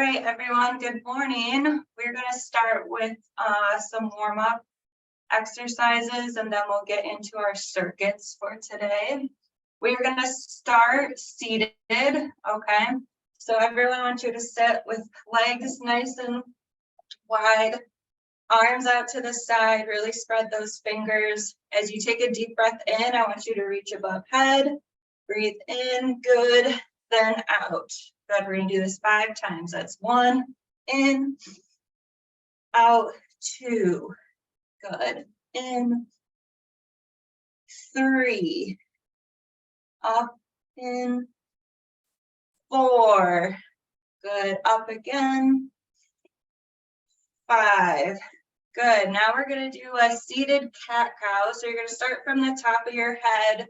All right, everyone, good morning. We're going to start with some warm-up exercises, and then we'll get into our circuits for today. We're going to start seated, okay? So everyone, I want you to sit with legs nice and wide, arms out to the side, really spread those fingers. As you take a deep breath in, I want you to reach above head, breathe in, good, then out. Good, we're gonna do this 5 times. That's 1, in, out, 2, good, in, 3, up, in, 4, good, up again, 5, good. Now we're gonna do a seated cat-cow. So you're gonna start from the top of your head,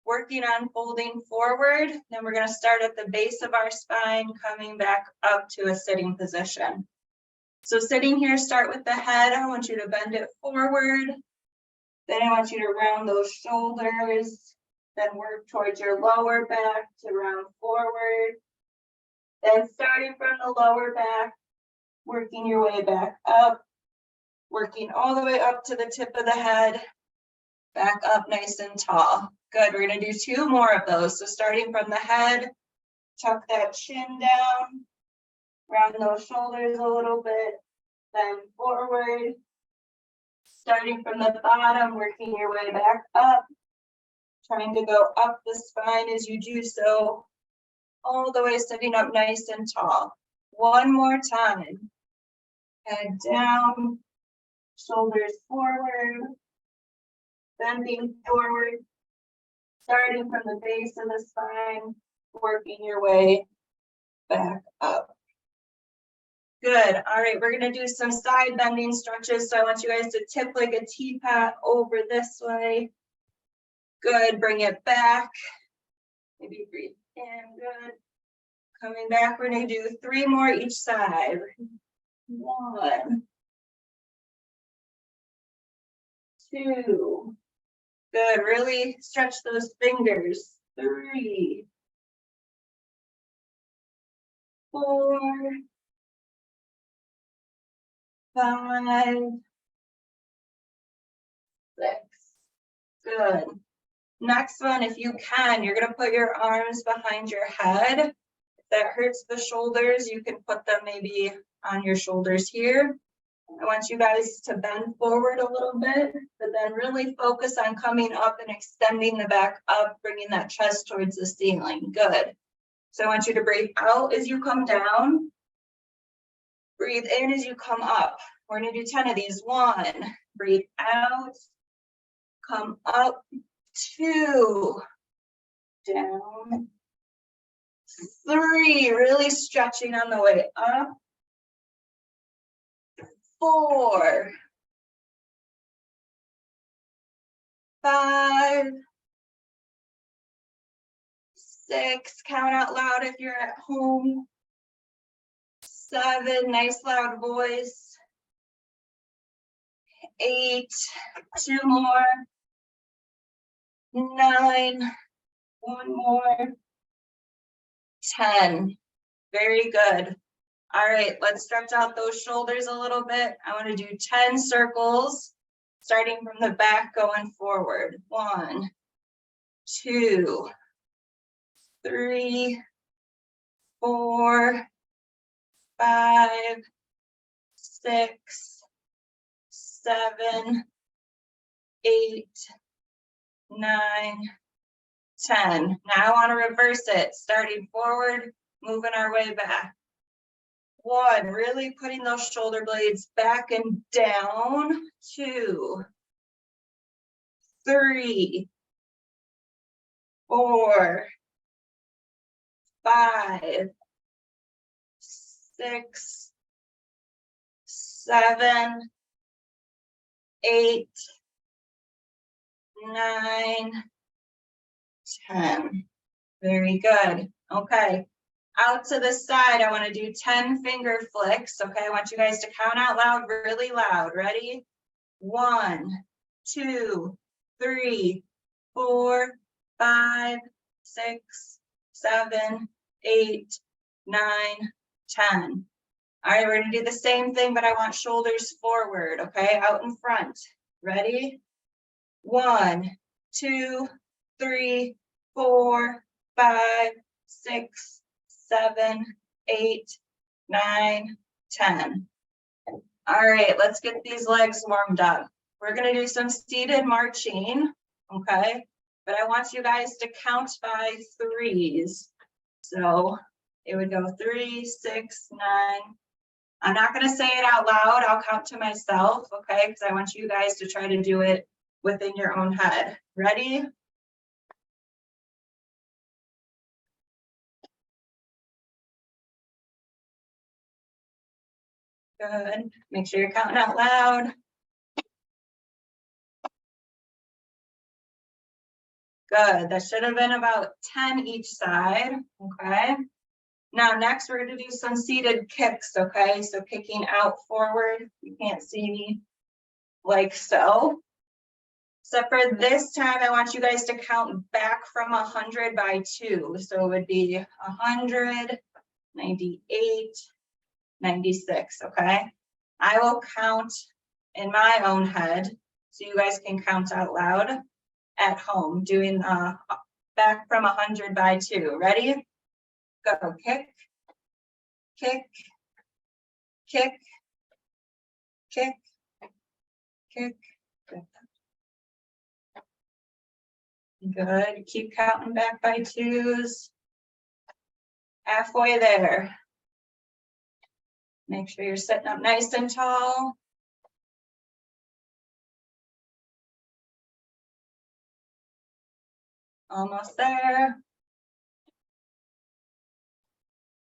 working on folding forward. Then we're going to start at the base of our spine, coming back up to a sitting position. So sitting here, start with the head. I want you to bend it forward. Then I want you to round those shoulders. Then work towards your lower back to round forward. Then starting from the lower back, working your way back up, working all the way up to the tip of the head, back up nice and tall. Good, we're gonna do 2 more of those. So starting from the head, tuck that chin down, round those shoulders a little bit, then forward. Starting from the bottom, working your way back up, trying to go up the spine as you do so, all the way sitting up nice and tall. 1 more time. Head down, shoulders forward, bending forward. Starting from the base of the spine, working your way back up. Good. All right, we're going to do some side bending stretches. So I want you guys to tip like a teapot over this way. Good. Bring it back. Maybe breathe in. Good. Coming back, we're going to do 3 more each side. 1, 2. Good, really stretch those fingers. 3, 4, 5, 6. Good. Next one, if you can, you're gonna put your arms behind your head. If that hurts the shoulders, you can put them maybe on your shoulders here. I want you guys to bend forward a little bit, but then really focus on coming up and extending the back up, bringing that chest towards the ceiling. Good. So I want you to breathe out as you come down. Breathe in as you come up. We're going to do 10 of these. 1, breathe out, come up, 2, down, 3, really stretching on the way up. 4, 5, 6, count out loud if you're at home. 7, nice loud voice. 8, 2 more. 9, 1 more. 10, very good. All right, let's stretch out those shoulders a little bit. I want to do 10 circles, starting from the back, going forward. 1, 2, 3, 4, 5, 6, 7, 8, 9, 10. Now I want to reverse it, starting forward, moving our way back. 1, really putting those shoulder blades back and down. 2, 3, 4, 5, 6, 7, 8, 9, 10. Very good. Okay. Out to the side, I want to do 10 finger flicks. Okay, I want you guys to count out loud, really loud. Ready? 1, 2, 3, 4, 5, 6, 7, 8, 9, 10. All right, we're gonna do the same thing, but I want shoulders forward, okay, out in front. Ready? 1, 2, 3, 4, 5, 6, 7, 8, 9, 10. All right, let's get these legs warmed up. We're gonna do some seated marching, okay? But I want you guys to count by threes. So it would go 3, 6, 9. I'm not gonna say it out loud, I'll count to myself, okay? Because I want you guys to try to do it within your own head. Ready? Good. Make sure you're counting out loud. Good. That should have been about 10 each side. Okay. Now, next, we're going to do some seated kicks. Okay. So kicking out forward. You can't see me like so. So for this time, I want you guys to count back from 100 by 2. So it would be 100, 98, 96. Okay. I will count in my own head so you guys can count out loud at home, doing back from 100 by 2. Ready? Go. Kick, kick, kick, kick, kick. Good. Keep counting back by 2s. Halfway there. Make sure you're sitting up nice and tall. Almost there.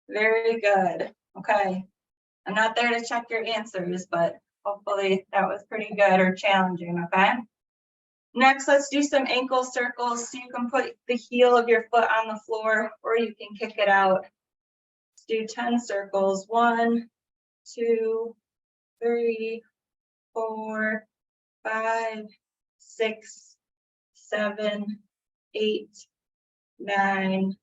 Very good. Okay. I'm not there to check your answers, but hopefully that was pretty good or challenging, okay? Next, let's do some ankle circles. So you can put the heel of your foot on the floor or you can kick it out. Let's do 10 circles. 1, 2, 3, 4, 5, 6, 7, 8, 9,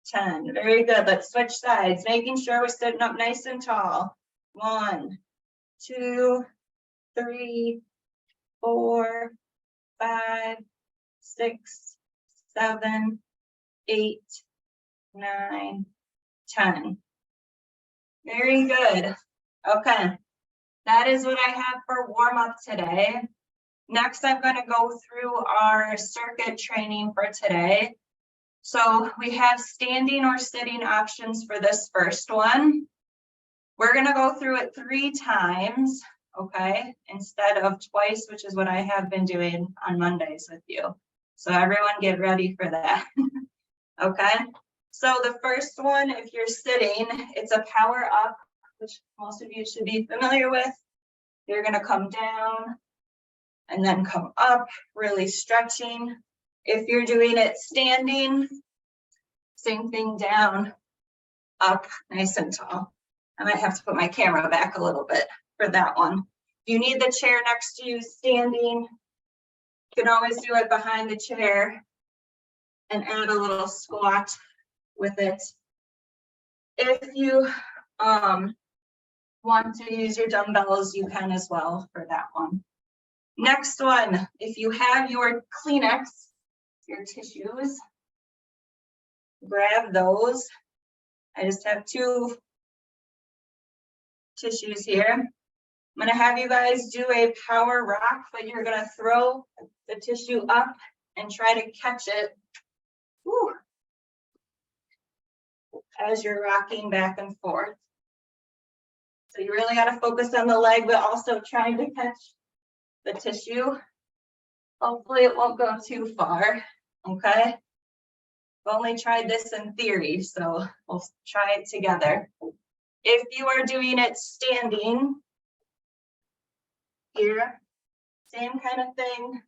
10. Very good. Let's switch sides, making sure we're sitting up nice and tall. 1, 2, 3, 4, 5, 6, 7, 8, 9, 10. Very good. Okay. That is what I have for warm up today. Next, I'm going to go through our circuit training for today. So we have standing or sitting options for this first one. We're going to go through it 3 times, okay, instead of twice, which is what I have been doing on Mondays with you. So everyone get ready for that. Okay, so the first one, if you're sitting, it's a power up, which most of you should be familiar with. You're going to come down and then come up, really stretching. If you're doing it standing, same thing, down, up, nice and tall. I might have to put my camera back a little bit for that one. If you need the chair next to you standing, you can always do it behind the chair and add a little squat with it. If you want to use your dumbbells, you can as well for that one. Next one, if you have your Kleenex, your tissues, grab those. I just have 2 tissues here. I'm going to have you guys do a power rock, but you're going to throw the tissue up and try to catch it. Woo, as you're rocking back and forth. So you really got to focus on the leg, but also trying to catch the tissue. Hopefully it won't go too far, okay? I've only tried this in theory, so we'll try it together. If you are doing it standing, here, same kind of thing,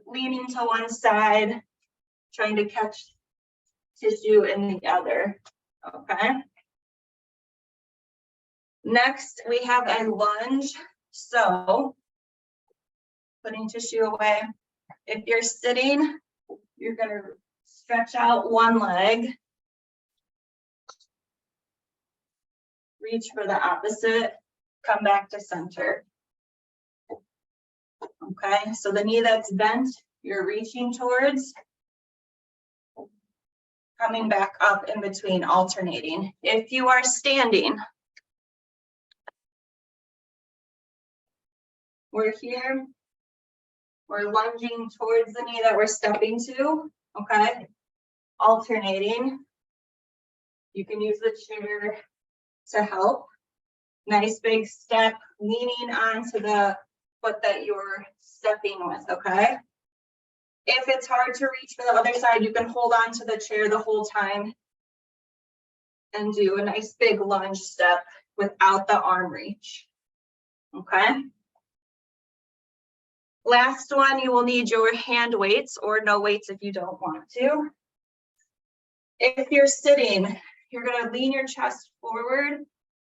leaning to one side, trying to catch tissue in the other, okay? Next, we have a lunge. So, putting tissue away. If you're sitting, you're going to stretch out one leg, reach for the opposite, come back to center. Okay, so the knee that's bent, you're reaching towards, coming back up in between, alternating. If you are standing, we're here, we're lunging towards the knee that we're stepping to, okay? Alternating. You can use the chair to help. Nice big step, leaning onto the foot that you're stepping with, okay? If it's hard to reach for the other side, you can hold on to the chair the whole time and do a nice big lunge step without the arm reach, okay? Last one, you will need your hand weights or no weights if you don't want to. If you're sitting, you're gonna lean your chest forward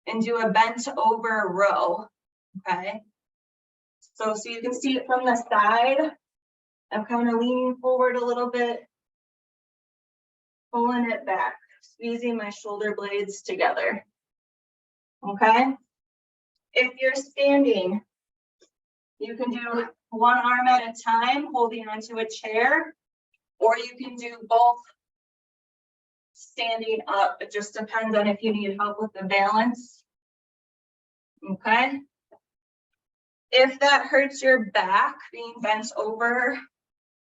and do a bent over row, okay? So you can see it from the side. I'm kind of leaning forward a little bit, pulling it back, squeezing my shoulder blades together, okay? If you're standing, you can do one arm at a time, holding onto a chair, or you can do both standing up. It just depends on if you need help with the balance, okay? If that hurts your back, being bent over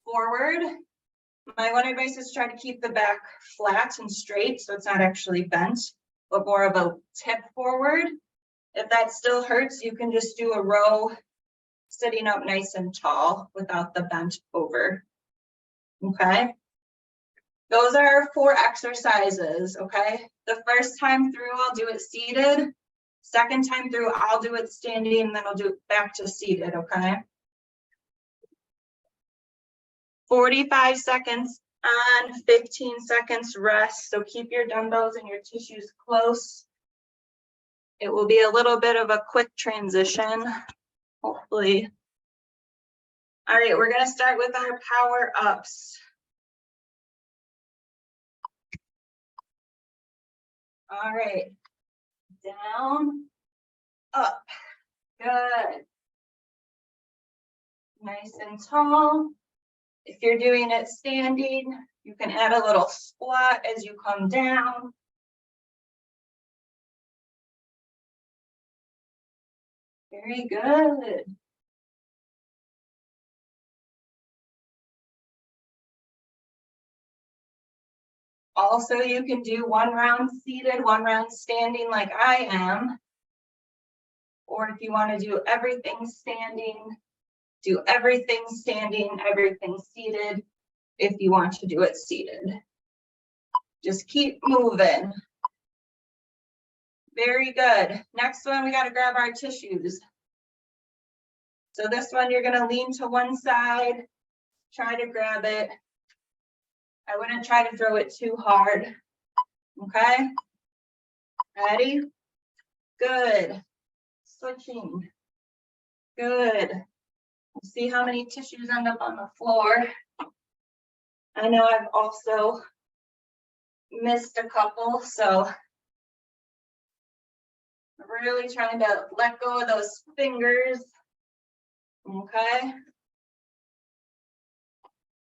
forward, my one advice is try to keep the back flat and straight so it's not actually bent, but more of a tip forward. If that still hurts, you can just do a row sitting up nice and tall without the bent over, okay? Those are our 4 exercises, okay? The first time through, I'll do it seated. Second time through, I'll do it standing, and then I'll do it back to seated, okay? 45 seconds on, 15 seconds rest. So keep your dumbbells and your tissues close. It will be a little bit of a quick transition, hopefully. All right, we're gonna start with our power ups. All right, down, up, good. Nice and tall. If you're doing it standing, you can add a little squat as you come down. Very good. Also, you can do 1 round seated, 1 round standing like I am. Or if you want to do everything standing, do everything standing, everything seated, if you want to do it seated. Just keep moving. Very good. Next one, we got to grab our tissues. So this one, you're going to lean to one side, try to grab it. I wouldn't try to throw it too hard. Okay? Ready? Good. Switching. Good. We'll see how many tissues end up on the floor. I know I've also missed a couple, so really trying to let go of those fingers. Okay?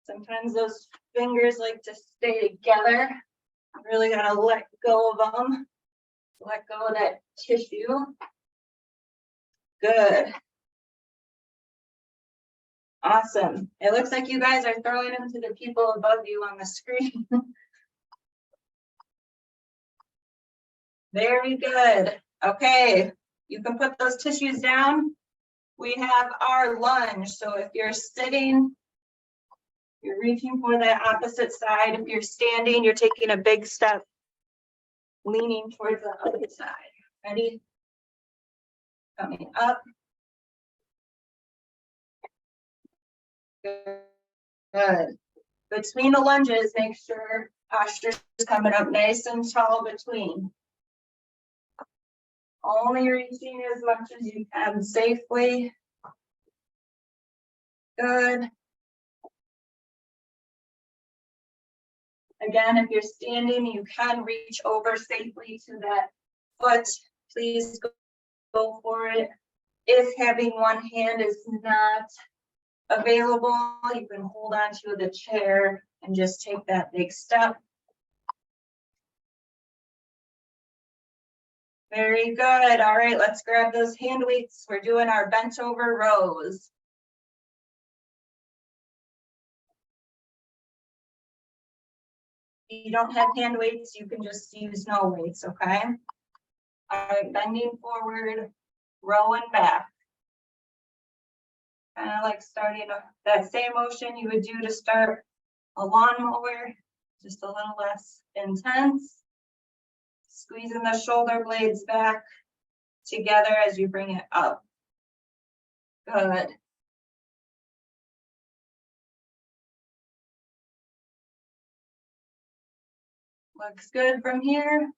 Sometimes those fingers like to stay together. Really gotta let go of them. Let go of that tissue. Good. Awesome. It looks like you guys are throwing them to the people above you on the screen. Very good. Okay, you can put those tissues down. We have our lunge. So if you're sitting, you're reaching for that opposite side. If you're standing, you're taking a big step, leaning towards the other side. Ready? Coming up. Good. Between the lunges, make sure posture's coming up nice and tall between. Only reaching as much as you can safely. Good. Again, if you're standing, you can reach over safely to that foot please go for it. If having one hand is not available, you can hold on to the chair and just take that big step. Very good. All right, let's grab those hand weights. We're doing our bent over rows. If you don't have hand weights, you can just use no weights, okay? All right, bending forward, rowing back. Kind of like starting that same motion you would do to start a lawnmower, just a little less intense. Squeezing the shoulder blades back together as you bring it up. Good. Looks good from here.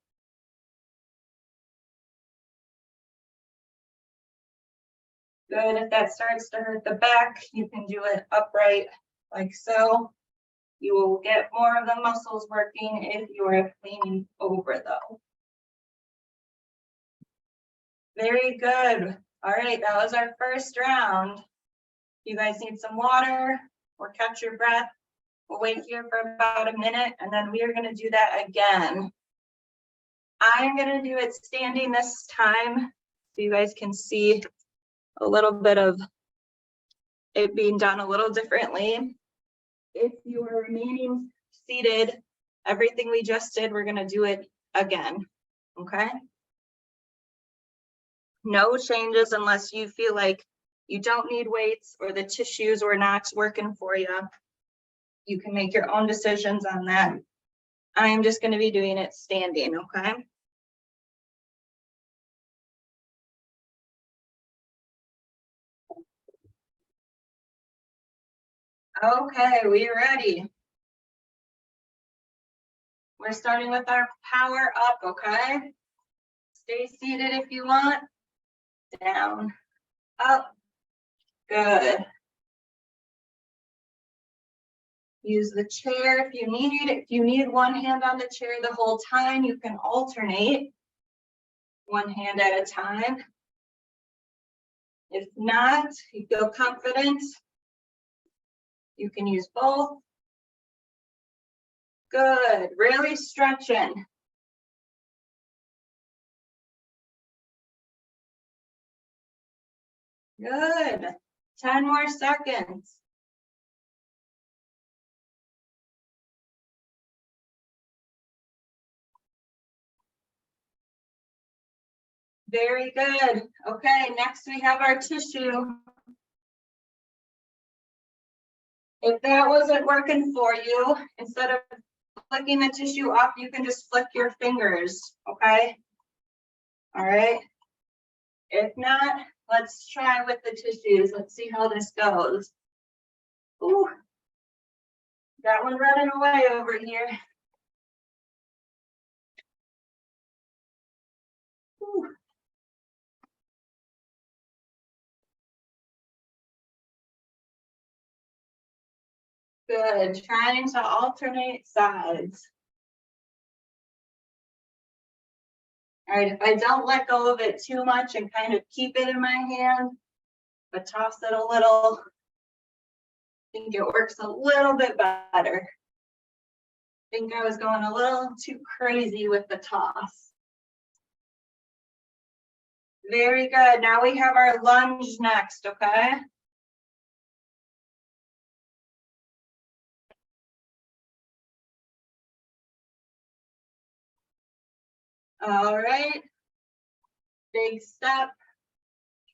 Good. If that starts to hurt the back, you can do it upright like so. You will get more of the muscles working if you are leaning over though. Very good. All right, that was our first round. You guys need some water or catch your breath. We'll wait here for about a minute and then we are going to do that again. I'm going to do it standing this time so you guys can see a little bit of it being done a little differently. If you are remaining seated, everything we just did, we're going to do it again. Okay? No changes unless you feel like you don't need weights or the tissues were not working for you. You can make your own decisions on that. I am just going to be doing it standing, okay? Okay, we ready. We're starting with our power up, okay? Stay seated if you want. Down, up, good. Use the chair if you need it. If you need one hand on the chair the whole time, you can alternate one hand at a time. If not, you feel confident, you can use both. Good, really stretching. Good, 10 more seconds. Very good. Okay, next we have our tissue. If that wasn't working for you, instead of flicking the tissue off, you can just flick your fingers, okay? All right. If not, let's try with the tissues. Let's see how this goes. Ooh, got one running away over here. Ooh. Good, trying to alternate sides. All right, if I don't let go of it too much and kind of keep it in my hand, but toss it a little, I think it works a little bit better. I think I was going a little too crazy with the toss. Very good, now we have our lunge next, okay? All right, big step,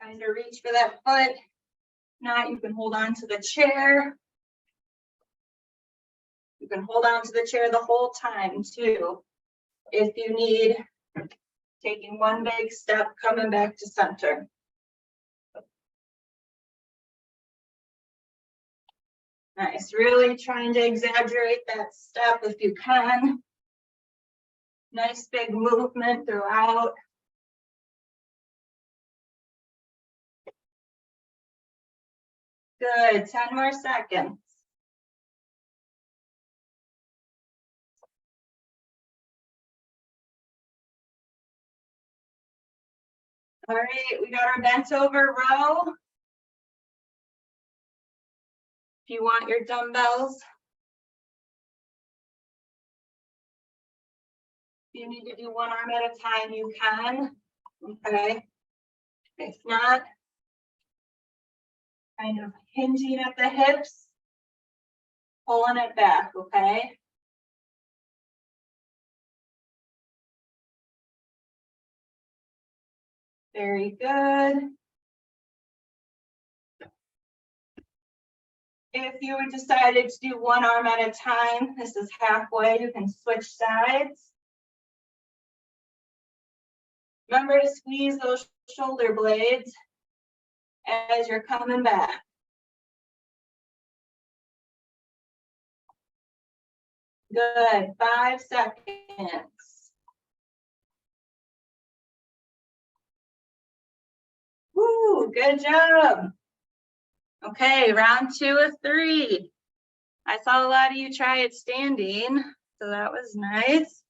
trying to reach for that foot. If not, you can hold on to the chair. You can hold on to the chair the whole time too. If you need, taking one big step, coming back to center. Nice, really trying to exaggerate that step if you can. Nice big movement throughout. Good, 10 more seconds. All right, we got our bent over row. If you want your dumbbells, if you need to do one arm at a time, you can. Okay. If not, kind of hinging at the hips, pulling it back, okay? Very good. If you decided to do one arm at a time, this is halfway, you can switch sides. Remember to squeeze those shoulder blades as you're coming back. Good, 5 seconds. Woo, good job. Okay, round 2 of 3. I saw a lot of you try it standing, so that was nice.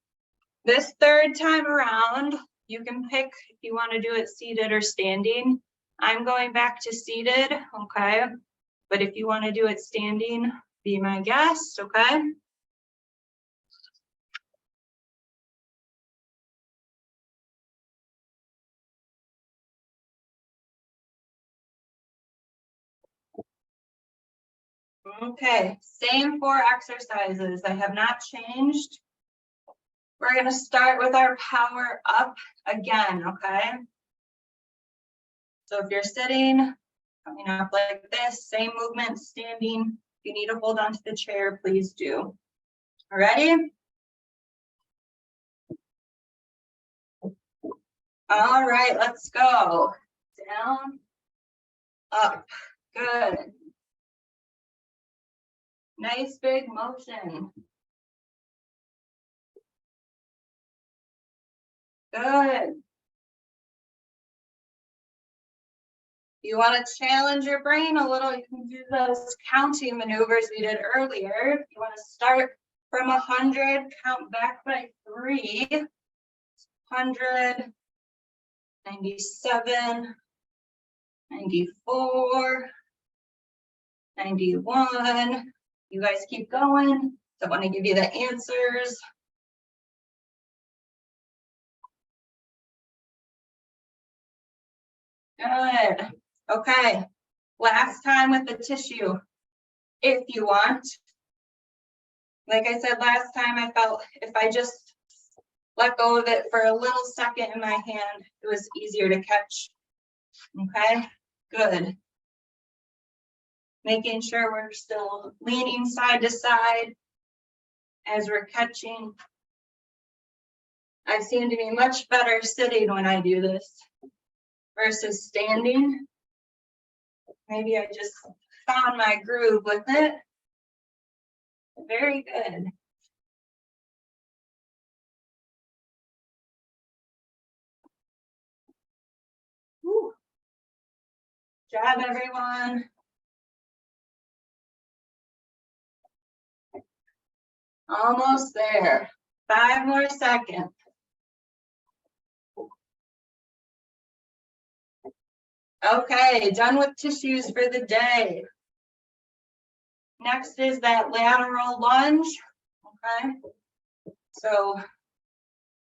This third time around, you can pick if you want to do it seated or standing. I'm going back to seated, okay? But if you want to do it standing, be my guest, okay? Okay, same 4 exercises. I have not changed. We're going to start with our power up again, okay? So if you're sitting, coming up like this, same movement, standing. If you need to hold onto the chair, please do. All ready? All right, let's go. Down, up, good. Nice big motion. Good. You want to challenge your brain a little, you can do those counting maneuvers we did earlier. If you want to start from 100, count back by 3. 100, 97, 94, 91. You guys keep going. So I want to give you the answers. Good. Okay. Last time with the tissue, if you want. Like I said last time, I felt if I just let go of it for a little second in my hand, it was easier to catch. Okay, good. Making sure we're still leaning side to side as we're catching. I seem to be much better sitting when I do this versus standing. Maybe I just found my groove with it. Very good. Woo. Job, everyone. Almost there. 5 more seconds. Okay, done with tissues for the day. Next is that lateral lunge. Okay, so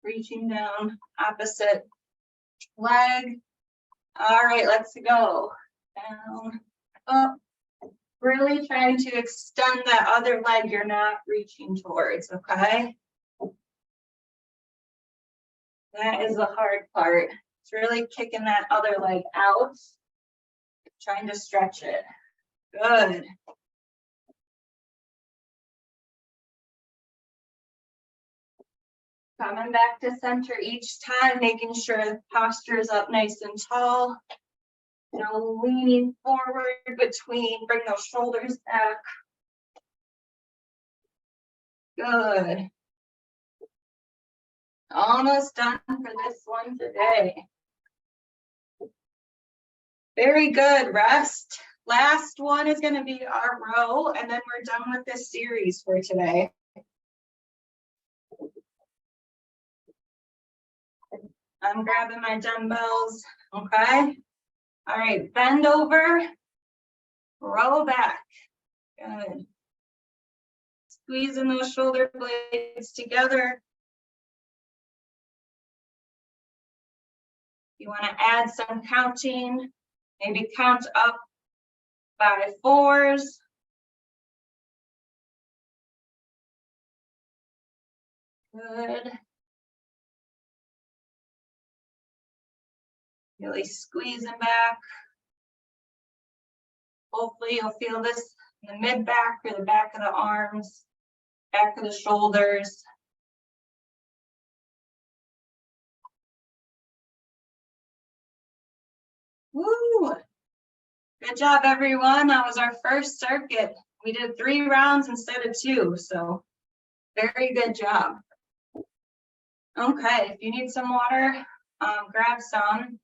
reaching down opposite leg. All right, let's go. Down, up. Really trying to extend that other leg you're not reaching towards, okay? That is the hard part. It's really kicking that other leg out, trying to stretch it. Good. Coming back to center each time, making sure the posture is up nice and tall. You know, leaning forward between, bring those shoulders back. Good. Almost done for this one today. Very good, rest. Last one is going to be our row, and then we're done with this series for today. I'm grabbing my dumbbells, okay? All right, bend over, roll back, good. Squeezing those shoulder blades together. You want to add some counting, maybe count up by 4s. Good. Really squeezing back. Hopefully you'll feel this in the mid back or the back of the arms, back of the shoulders. Woo! Good job, everyone. That was our first circuit. We did 3 rounds instead of 2, so very good job. Okay, if you need some water, grab some.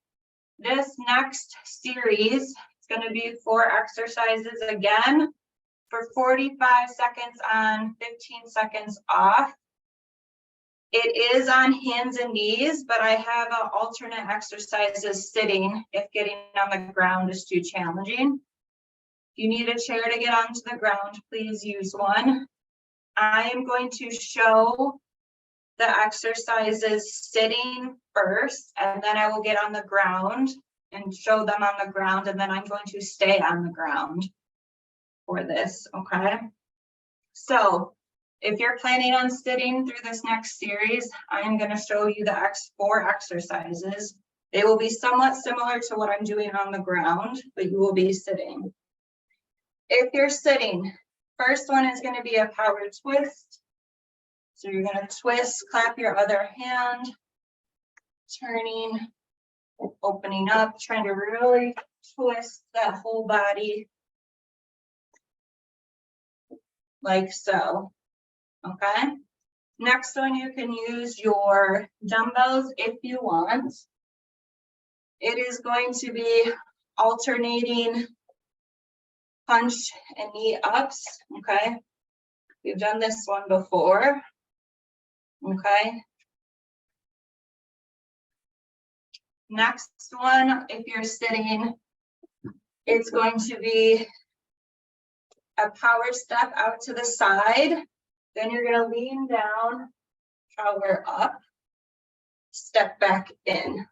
This next series is going to be 4 exercises again for 45 seconds on, 15 seconds off. It is on hands and knees, but I have alternate exercises sitting if getting on the ground is too challenging. If you need a chair to get onto the ground, please use one. I am going to show the exercises sitting first, and then I will get on the ground and show them on the ground, and then I'm going to stay on the ground for this, okay? So if you're planning on sitting through this next series, I'm going to show you the 4 exercises. They will be somewhat similar to what I'm doing on the ground, but you will be sitting. If you're sitting, first one is going to be a power twist. So you're going to twist, clap your other hand, turning, opening up, trying to really twist that whole body like so. Okay. Next one, you can use your dumbbells if you want. It is going to be alternating punch and knee ups. Okay. We've done this one before. Okay. Next one, if you're sitting, it's going to be a power step out to the side. Then you're going to lean down, power up, step back in.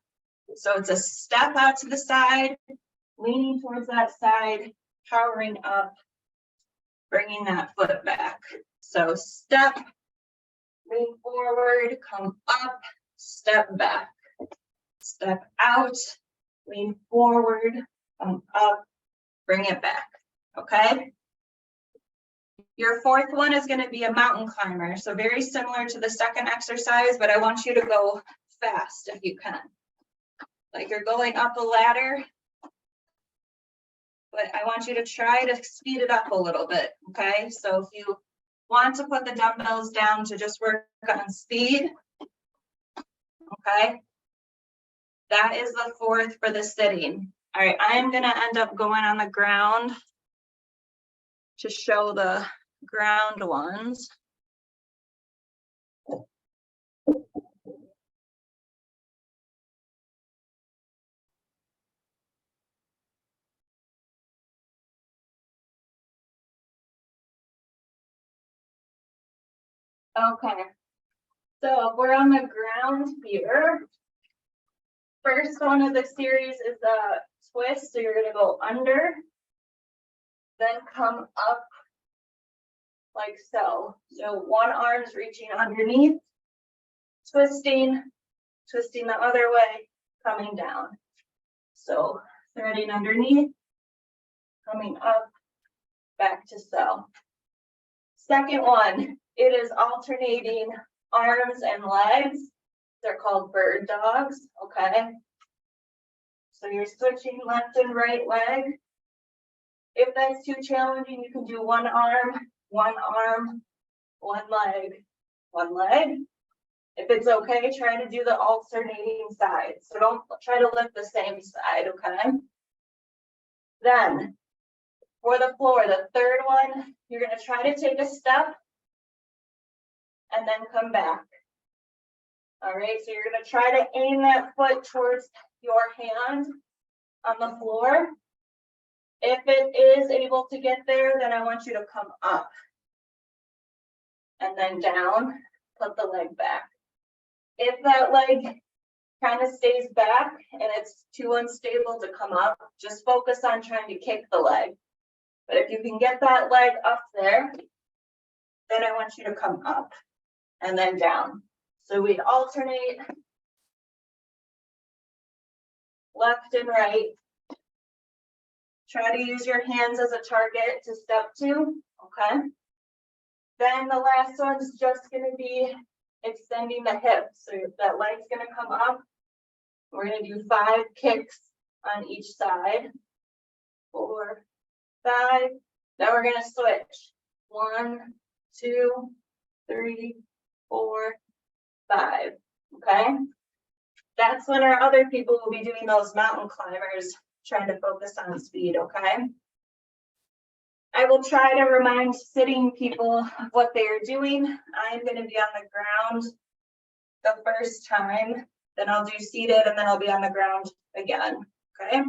So it's a step out to the side, leaning towards that side, powering up, bringing that foot back. So step, lean forward, come up, step back, step out, lean forward, come up, bring it back, okay? Your 4th one is going to be a mountain climber. So very similar to the second exercise, but I want you to go fast if you can. Like you're going up a ladder, but I want you to try to speed it up a little bit, okay? So if you want to put the dumbbells down to just work on speed, okay? That is the 4th for the sitting. All right, I'm going to end up going on the ground to show the ground ones. Okay, so we're on the ground here. First one of the series is a twist, so you're going to go under, then come up like so. So one arm's reaching underneath, twisting, twisting the other way, coming down. So threading underneath, coming up, back to so. Second one, it is alternating arms and legs. They're called bird dogs, okay? So you're switching left and right leg. If that's too challenging, you can do one arm, one leg, one leg. If it's okay, try to do the alternating sides. So don't try to lift the same side, okay? Then, for the floor, the 3rd one, you're gonna try to take a step and then come back. All right, so you're gonna try to aim that foot towards your hand on the floor. If it is able to get there, then I want you to come up and then down, put the leg back. If that leg kind of stays back and it's too unstable to come up, just focus on trying to kick the leg. But if you can get that leg up there, then I want you to come up and then down. So we'd alternate left and right. Try to use your hands as a target to step to, okay? Then the last one's just gonna be extending the hips. So that leg's gonna come up. We're gonna do 5 kicks on each side. 4, 5. Then we're gonna switch. 1, 2, 3, 4, 5. Okay? That's when our other people will be doing those mountain climbers, trying to focus on speed, okay? I will try to remind sitting people of what they are doing. I'm going to be on the ground the first time, then I'll do seated, and then I'll be on the ground again, okay?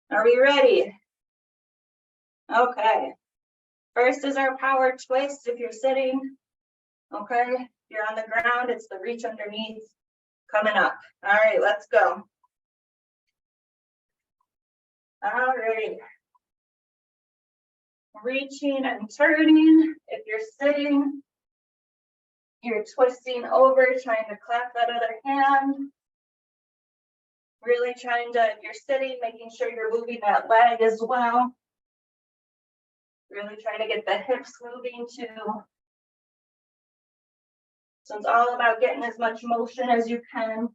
Are we ready? Okay. First is our power twist if you're sitting, okay? If you're on the ground, it's the reach underneath coming up. All right, let's go. All right. Reaching and turning. If you're sitting, you're twisting over, trying to clap that other hand. Really trying to, if you're sitting, making sure you're moving that leg as well. Really trying to get the hips moving too. So it's all about getting as much motion as you can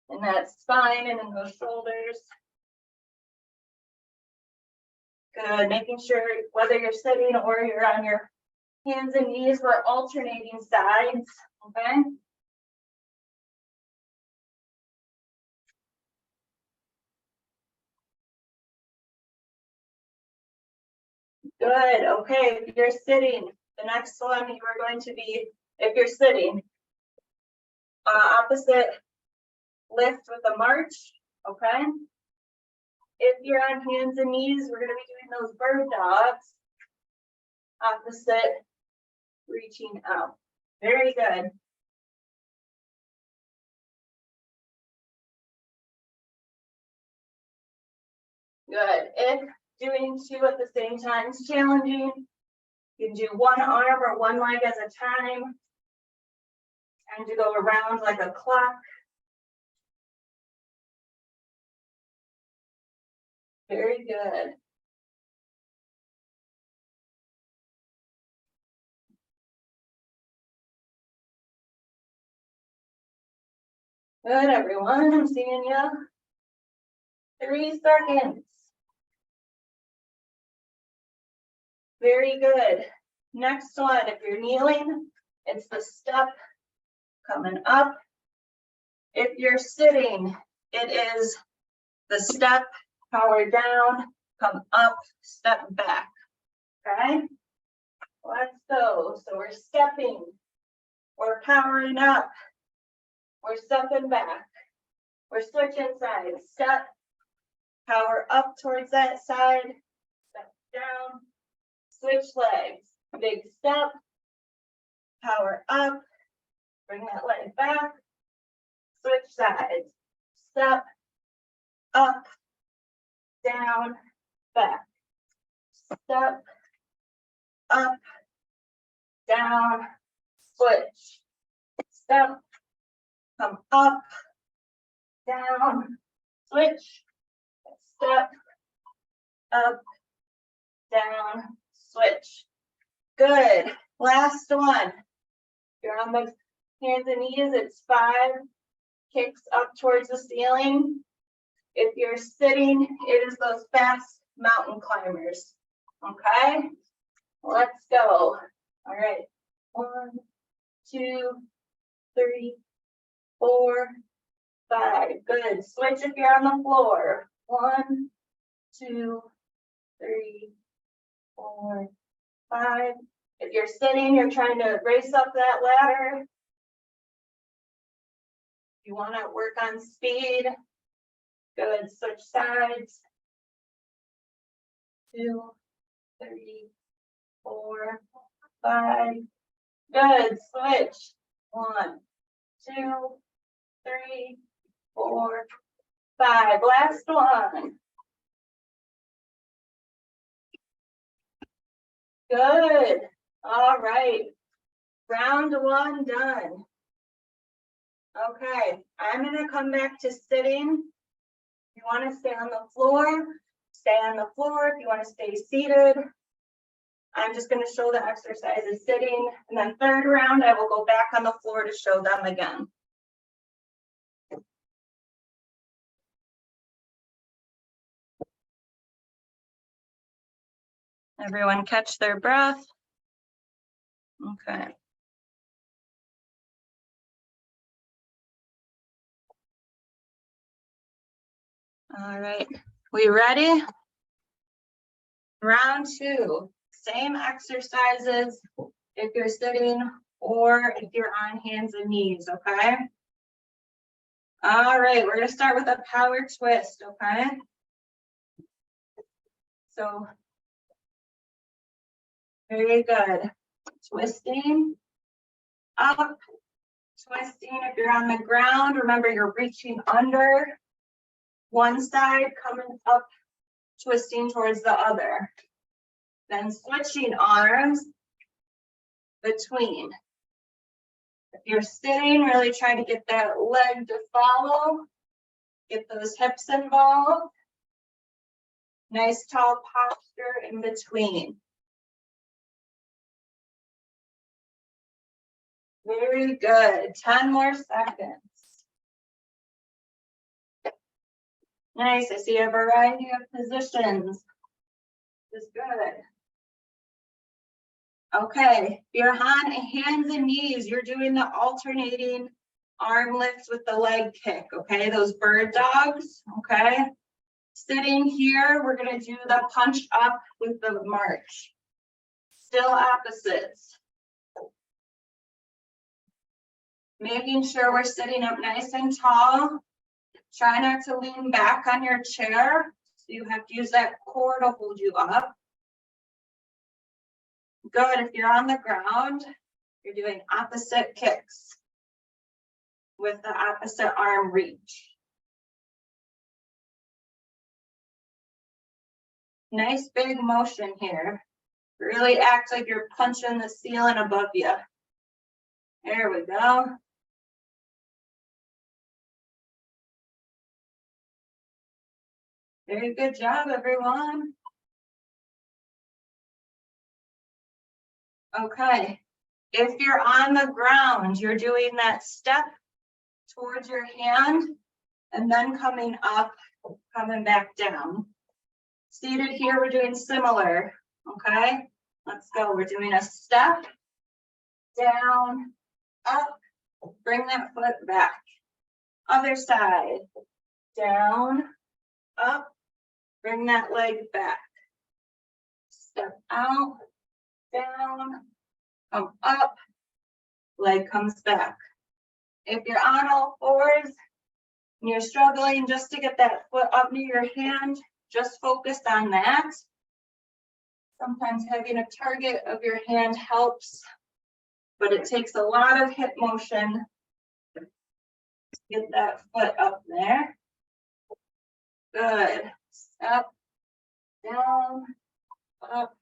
in that spine and in those shoulders. Good, making sure whether you're sitting or you're on your hands and knees, we're alternating sides, okay? Good, okay, if you're sitting, the next one you are going to be, if you're sitting, opposite lift with a march, okay? If you're on hands and knees, we're gonna be doing those bird dogs, opposite, reaching out. Very good. Good. If doing 2 at the same time is challenging, you can do one arm or one leg at a time. Trying to go around like a clock. Very good. Good, everyone. I'm seeing you. 3 seconds. Very good. Next one, if you're kneeling, it's the step coming up. If you're sitting, it is the step, power down, come up, step back. Okay? Let's go. So we're stepping, we're powering up, we're stepping back, we're switching sides. Step, power up towards that side, step down, switch legs, big step, power up, bring that leg back, switch sides, step, up, down, back, step, up, down, switch, step, come up, down, switch, step, up, down, switch. Good. Last one. You're on the hands and knees, it's 5 kicks up towards the ceiling. If you're sitting, it is those fast mountain climbers. Okay, let's go. All right, 1, 2, 3, 4, 5. Good. Switch if you're on the floor. 1, 2, 3, 4, 5. If you're sitting, you're trying to race up that ladder. You want to work on speed. Good, switch sides. 2, 3, 4, 5. Good, switch. 1, 2, 3, 4, 5. Last one. Good. All right. Round 1 done. Okay, I'm gonna come back to sitting. If you want to stay on the floor, stay on the floor. If you want to stay seated, I'm just going to show the exercises sitting, and then third round, I will go back on the floor to show them again. Everyone catch their breath. Okay. All right, we ready? Round 2, same exercises if you're sitting or if you're on hands and knees, okay? All right, we're gonna start with a power twist, okay? So, very good. Twisting, up, twisting. If you're on the ground, remember you're reaching under one side, coming up, twisting towards the other. Then switching arms between. If you're sitting, really try to get that leg to follow. Get those hips involved. Nice tall posture in between. Very good. 10 more seconds. Nice. I see a variety of positions. This is good. Okay. If you're on hands and knees, you're doing the alternating arm lifts with the leg kick. Okay. Those bird dogs. Okay. Sitting here, we're going to do the punch up with the march. Still opposites. Making sure we're sitting up nice and tall. Try not to lean back on your chair. So you have to use that core to hold you up. Good. If you're on the ground, you're doing opposite kicks with the opposite arm reach. Nice big motion here. Really act like you're punching the ceiling above you. There we go. Very good job, everyone. Okay. If you're on the ground, you're doing that step towards your hand and then coming up, coming back down. Seated here, we're doing similar. Okay, let's go. We're doing a step, down, up, bring that foot back. Other side, down, up, bring that leg back. Step out, down, come up, leg comes back. If you're on all fours and you're struggling just to get that foot up near your hand, just focus on that. Sometimes having a target of your hand helps, but it takes a lot of hip motion to get that foot up there. Good. Up, down, up,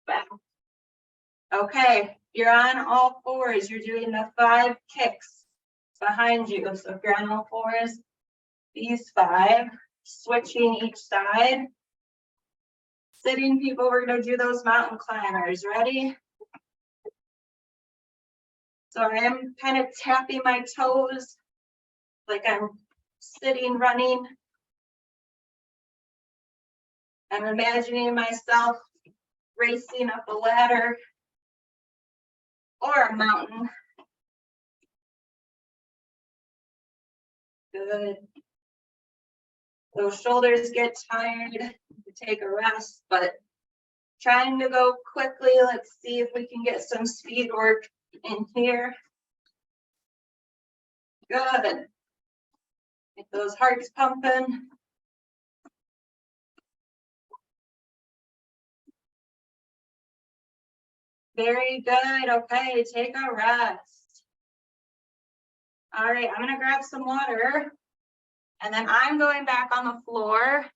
back. Okay, you're on all fours. You're doing the 5 kicks behind you. So if you're on all fours, these 5, switching each side. Sitting people, we're going to do those mountain climbers. Ready? So I am kind of tapping my toes like I'm sitting, running. I'm imagining myself racing up a ladder or a mountain. Good. Those shoulders get tired, you take a rest, but trying to go quickly. Let's see if we can get some speed work in here. Good. Get those hearts pumping. Very good. Okay, take a rest. All right, I'm gonna grab some water and then I'm going back on the floor.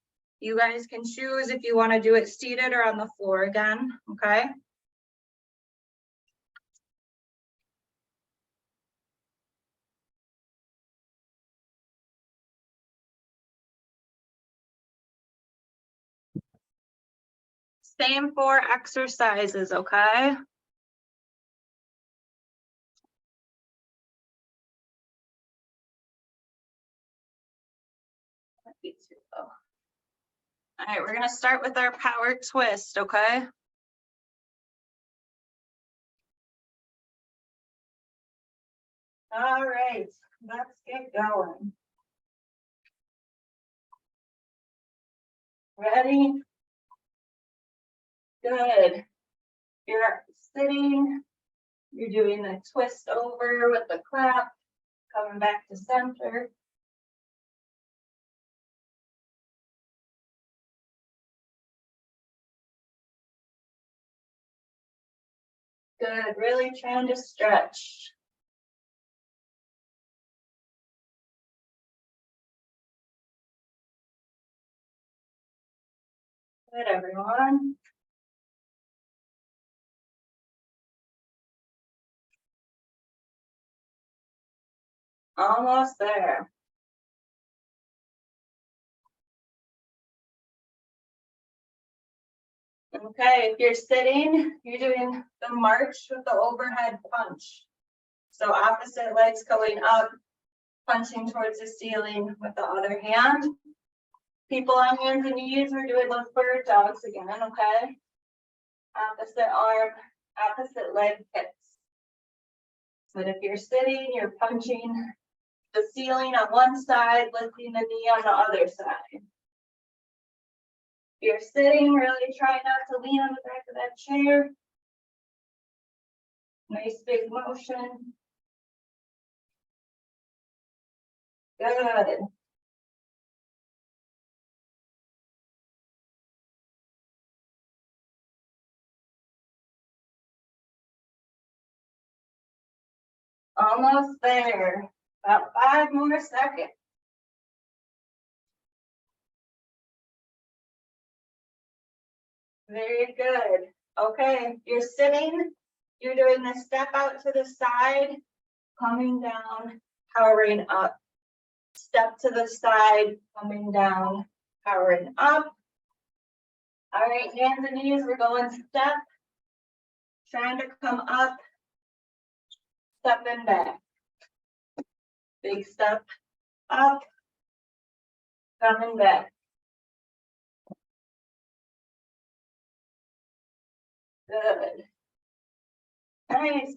You guys can choose if you want to do it seated or on the floor again, okay? Same for exercises, okay? All right, we're gonna start with our power twist, okay? All right, let's get going. Ready? Good. You're sitting, you're doing the twist over with the clap, coming back to center. Good, really trying to stretch. Good, everyone. Almost there. Okay, if you're sitting, you're doing the march with the overhead punch. So opposite legs going up, punching towards the ceiling with the other hand. People on hands and knees, we're doing those bird dogs again, okay? Opposite arm, opposite leg kicks. But if you're sitting, you're punching the ceiling on one side, lifting the knee on the other side. If you're sitting, really try not to lean on the back of that chair. Nice big motion. Good. Almost there. About 5 more seconds. Very good. Okay, you're sitting, you're doing the step out to the side, coming down, powering up. Step to the side, coming down, powering up. All right, hands and knees, we're going step, trying to come up, step and back. Big step up, coming back. Good. Nice.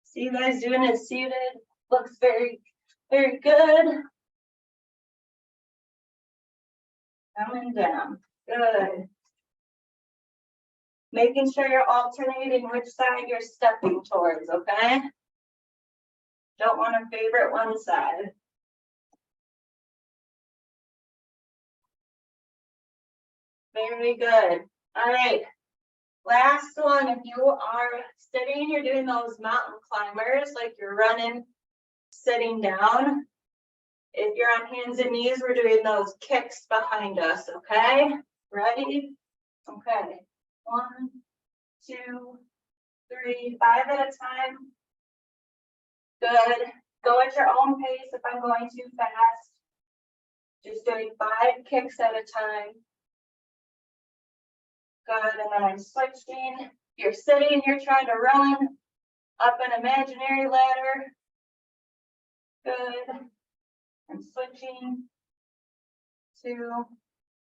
See you guys doing it seated. Looks very, very good. Coming down. Good. Making sure you're alternating which side you're stepping towards, okay? Don't want to favorite one side. Very good. All right. Last one, if you are sitting, you're doing those mountain climbers, like you're running, sitting down. If you're on hands and knees, we're doing those kicks behind us, okay? Ready? Okay. 1, 2, 3, 5 at a time. Good. Go at your own pace if I'm going too fast. Just doing 5 kicks at a time. Good, and then I'm switching. You're sitting, you're trying to run up an imaginary ladder. Good. I'm switching. 2,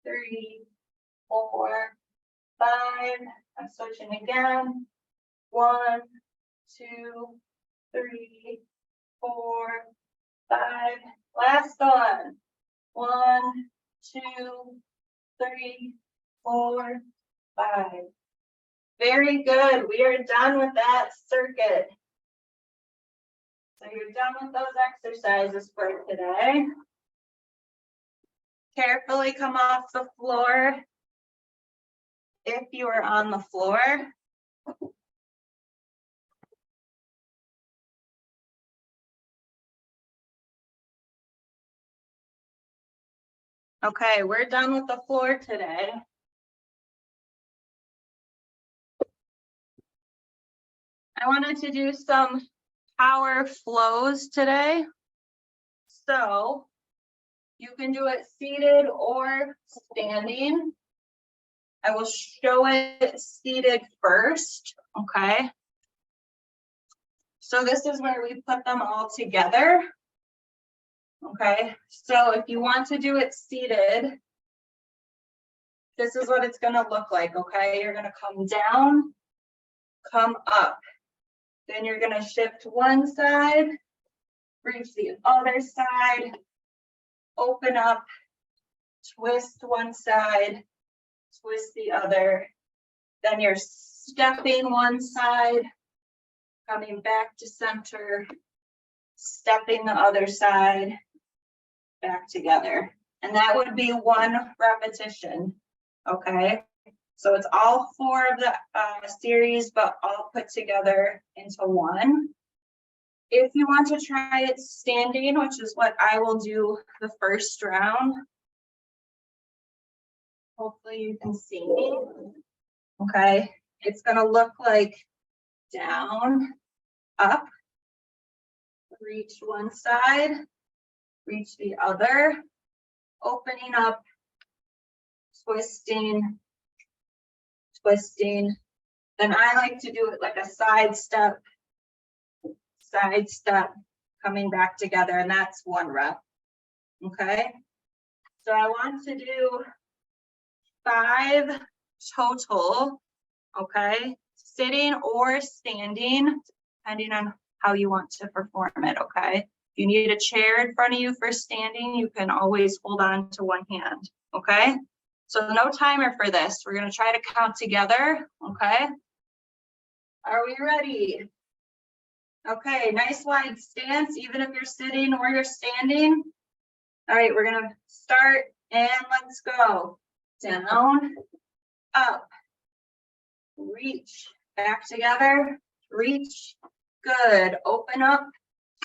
3, 4, 5. I'm switching again. 1, 2, 3, 4, 5. Last one. 1, 2, 3, 4, 5. Very good. We are done with that circuit. So you're done with those exercises for today. Carefully come off the floor if you are on the floor. Okay, we're done with the floor today. I wanted to do some power flows today. So you can do it seated or standing. I will show it seated first, okay? So this is where we put them all together. Okay, so if you want to do it seated, this is what it's gonna look like, okay? You're gonna come down, come up. Then you're gonna shift one side, reach the other side, open up, twist one side, twist the other. Then you're stepping one side, coming back to center, stepping the other side, back together. And that would be one repetition, okay? So it's all 4 of the series, but all put together into one. If you want to try it standing, which is what I will do the first round, hopefully you can see me. Okay, it's gonna look like down, up, reach one side, reach the other, opening up, twisting, twisting. Then I like to do it like a side step, coming back together, and that's 1 rep. Okay, so I want to do 5 total, okay, sitting or standing, depending on how you want to perform it, okay? If you need a chair in front of you for standing, you can always hold on to one hand, okay? So no timer for this. We're gonna try to count together, okay? Are we ready? Okay, nice wide stance, even if you're sitting or you're standing. All right, we're gonna start and let's go. Down, up, reach, back together, reach, good. Open up,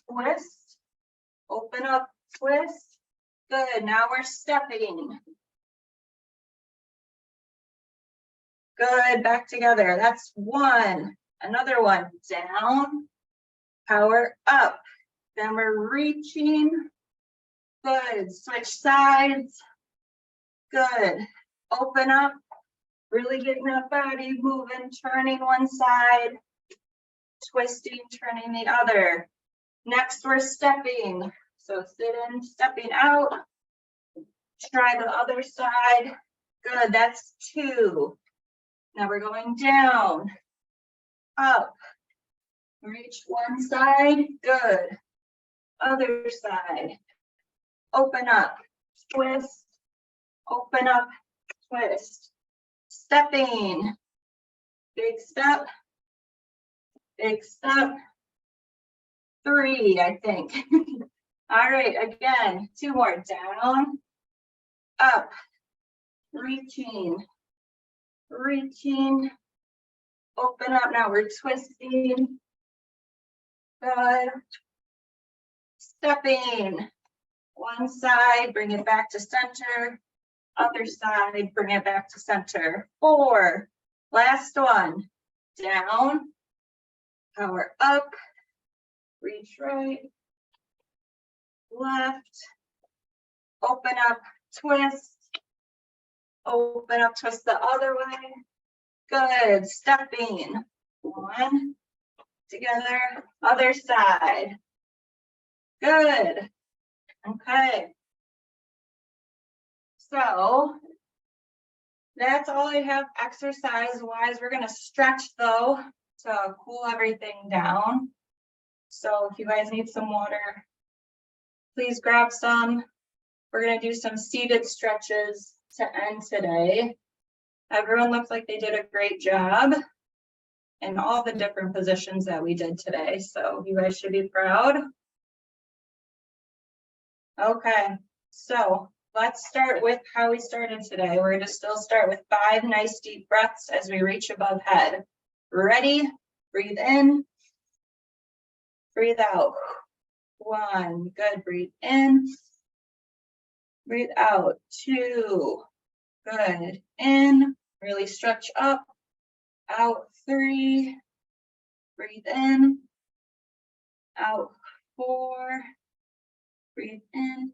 twist, open up, twist, good. Now we're stepping. Good, back together, that's 1. Another one, down, power up. Then we're reaching, good. Switch sides, good. Open up, really getting that body moving, turning one side, twisting, turning the other. Next, we're stepping. So sit in, stepping out. Try the other side. Good, that's 2. Now we're going down, up, reach one side, good. Other side, open up, twist, open up, twist. Stepping, big step, 3, I think. All right, again, 2 more, down, up, reaching, open up. Now we're twisting, good. Stepping, one side, bring it back to center, other side, bring it back to center. 4, last one, down, power up, reach right, left, open up, twist, open up, twist the other way, good. Stepping, 1, together, other side, good. Okay, so that's all I have exercise wise. We're going to stretch though to cool everything down. So if you guys need some water, please grab some. We're going to do some seated stretches to end today. Everyone looks like they did a great job. in all the different positions that we did today. So you guys should be proud. Okay, so let's start with how we started today. We're going to still start with 5 nice deep breaths as we reach above head. Ready? Breathe in. Breathe out. 1. Good. Breathe in. Breathe out. 2. Good. In. Really stretch up. Out. 3. Breathe in. Out. 4. Breathe in.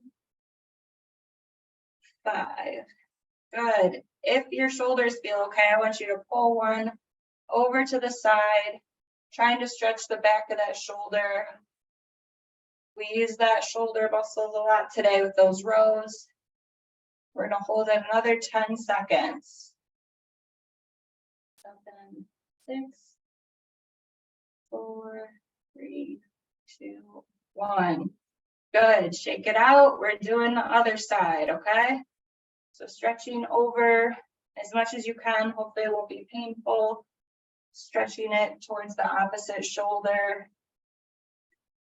5. Good. If your shoulders feel okay, I want you to pull one over to the side, trying to stretch the back of that shoulder. We use that shoulder muscles a lot today with those rows. We're going to hold it another 10 seconds. 7, 6, 4, 3, 2, 1. Good. Shake it out. We're doing the other side, okay? So stretching over as much as you can. Hopefully it won't be painful. Stretching it towards the opposite shoulder.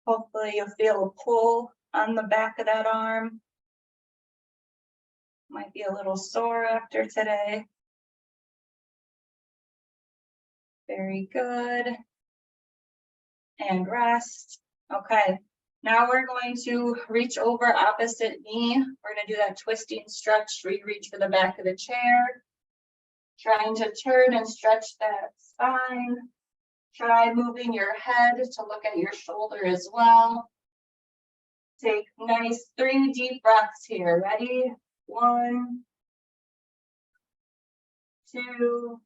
Hopefully you'll feel a pull on the back of that arm. Might be a little sore after today. Very good. And rest. Okay. Now we're going to reach over opposite knee. We're going to do that twisting stretch where you reach for the back of the chair. Trying to turn and stretch that spine. Try moving your head to look at your shoulder as well. Take nice 3 deep breaths here. Ready? 1, 2.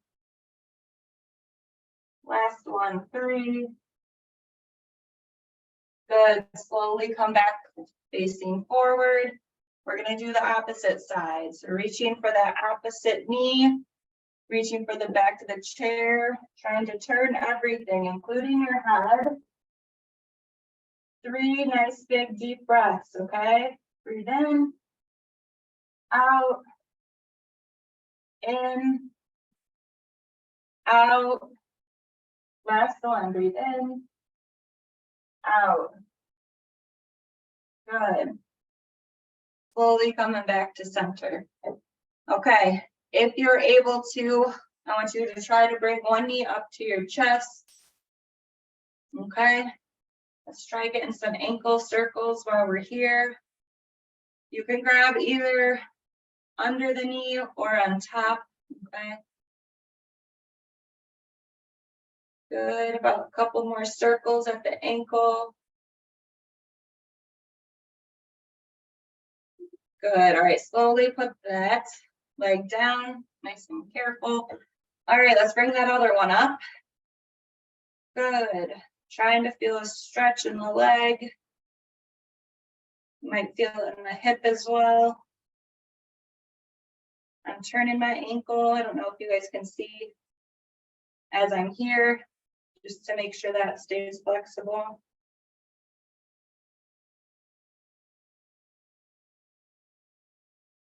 Last one, 3. Good. Slowly come back facing forward. We're going to do the opposite side. So reaching for that opposite knee, reaching for the back of the chair, trying to turn everything, including your head. 3 nice big deep breaths, okay? Breathe in, out, in, out. Last one, breathe in, out. Good. Slowly coming back to center. Okay, if you're able to, I want you to try to bring one knee up to your chest. Okay, let's try getting some ankle circles while we're here. You can grab either under the knee or on top, okay? Good, about a couple more circles at the ankle. Good, all right, slowly put that leg down, nice and careful. All right, let's bring that other one up. Good, trying to feel a stretch in the leg. You might feel it in the hip as well. I'm turning my ankle. I don't know if you guys can see as I'm here, just to make sure that stays flexible.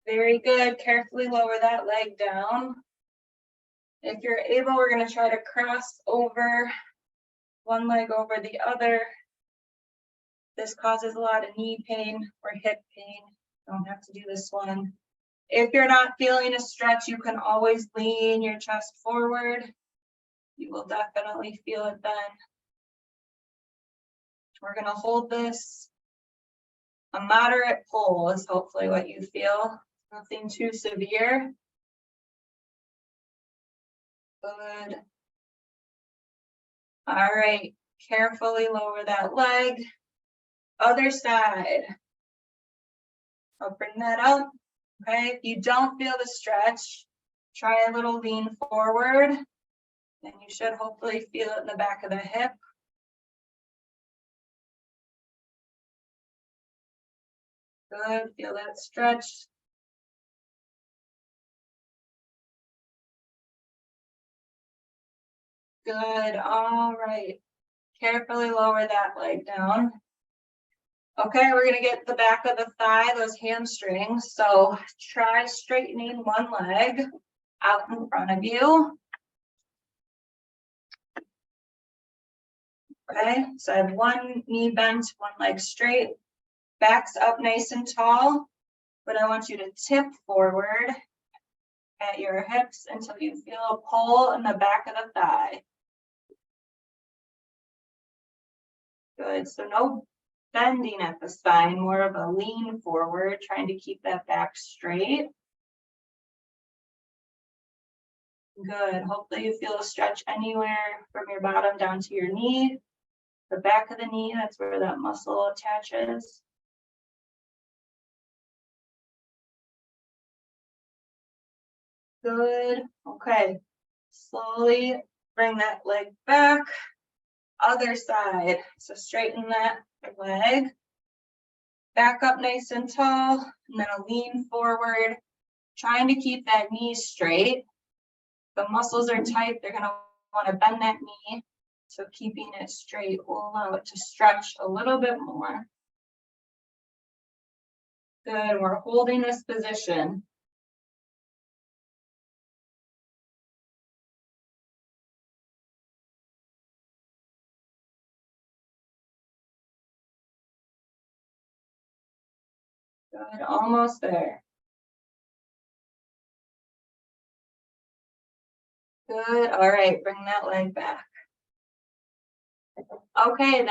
Very good. Carefully lower that leg down. If you're able, we're going to try to cross over one leg over the other. This causes a lot of knee pain or hip pain. Don't have to do this one. If you're not feeling a stretch, you can always lean your chest forward. You will definitely feel it then. We're going to hold this. A moderate pull is hopefully what you feel. Nothing too severe. Good. All right, carefully lower that leg. Other side. I'll bring that up. Okay, if you don't feel the stretch, try a little lean forward. And you should hopefully feel it in the back of the hip. Good, feel that stretch. Good, all right. Carefully lower that leg down. Okay, we're gonna get the back of the thigh, those hamstrings. So try straightening one leg out in front of you. Okay, so I have one knee bent, one leg straight, back's up nice and tall, but I want you to tip forward at your hips until you feel a pull in the back of the thigh. Good, so no bending at the spine, more of a lean forward, trying to keep that back straight. Good, hopefully you feel a stretch anywhere from your bottom down to your knee. The back of the knee, that's where that muscle attaches. Good, okay. Slowly bring that leg back. Other side, so straighten that leg. Back up nice and tall, and then a lean forward, trying to keep that knee straight. The muscles are tight, they're gonna wanna bend that knee. So keeping it straight will allow it to stretch a little bit more. Good, we're holding this position. Good, almost there. Good, all right, bring that leg back. Okay.